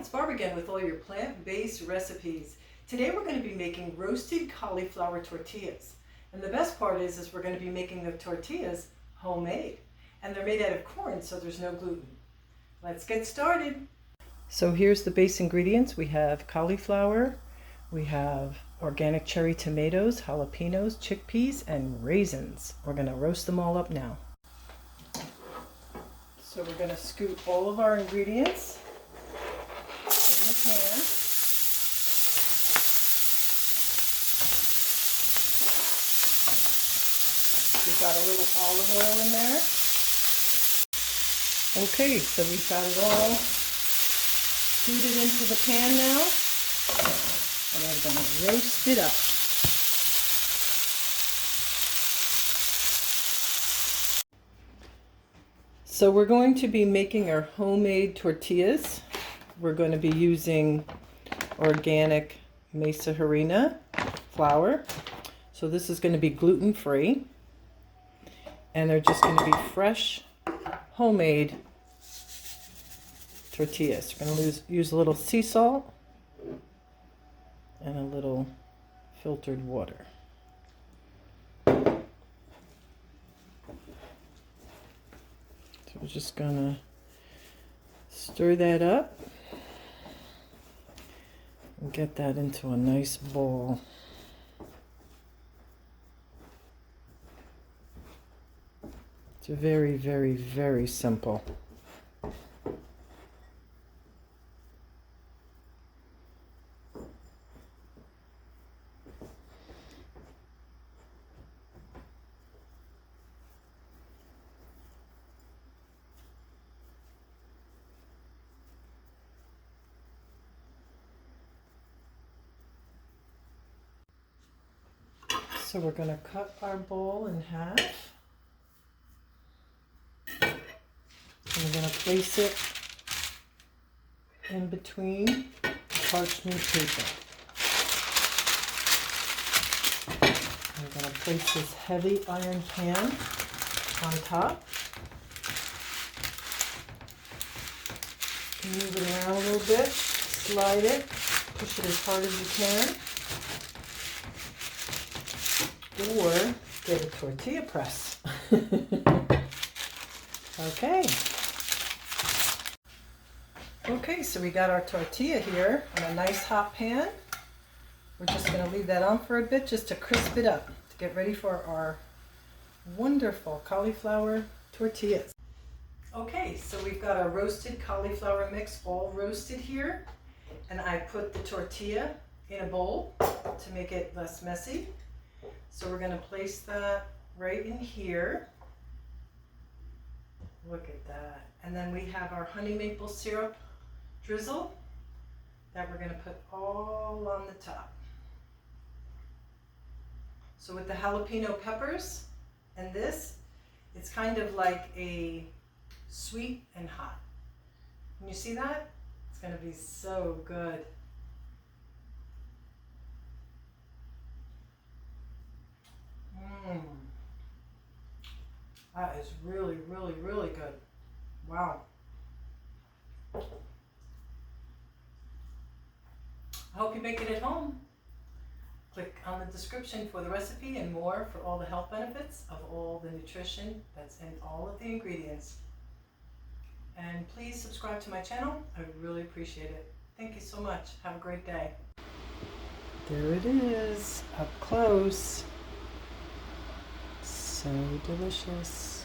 it's Barb again with all your plant-based recipes. Today we're going to be making roasted cauliflower tortillas. And the best part is we're going to be making the tortillas homemade. And they're made out of corn, so there's no gluten. Let's get started. So here's the base ingredients. We have cauliflower, we have organic cherry tomatoes, jalapeños, chickpeas, and raisins. We're going to roast them all up now. So we're going to scoop all of our ingredients in the pan. We've got a little olive oil in there. Okay, so we've got it all heated into the pan now, and we're going to roast it up. So we're going to be making our homemade tortillas. We're going to be using organic Masa Harina flour. So this is going to be gluten-free. And they're just going to be fresh, homemade tortillas. We're going to use a little sea salt and a little filtered water. So we're just going to stir that up and get that into a nice bowl. It's very, very, very simple. So we're going to cut our bowl in half. And we're going to place it in between the parchment paper. We're going to place this heavy iron pan on top. Move it around a little bit, slide it, push it as hard as you can. Or get a tortilla press. Okay, so we got our tortilla here in a nice hot pan. We're just going to leave that on for a bit just to crisp it up, to get ready for our wonderful cauliflower tortillas. Okay, so we've got our roasted cauliflower mix all roasted here. And I put the tortilla in a bowl to make it less messy. So we're going to place that right in here. Look at that. And then we have our honey maple syrup drizzle that we're going to put all on the top. So with the jalapeno peppers and this, it's kind of like a sweet and hot. Can you see that? It's going to be so good. That is really, really, really good. Wow. I hope you make it at home. Click on the description for the recipe and more for all the health benefits of all the nutrition that's in all of the ingredients. And please subscribe to my channel. I would really appreciate it. Thank you so much. Have a great day. There it is, up close. So delicious.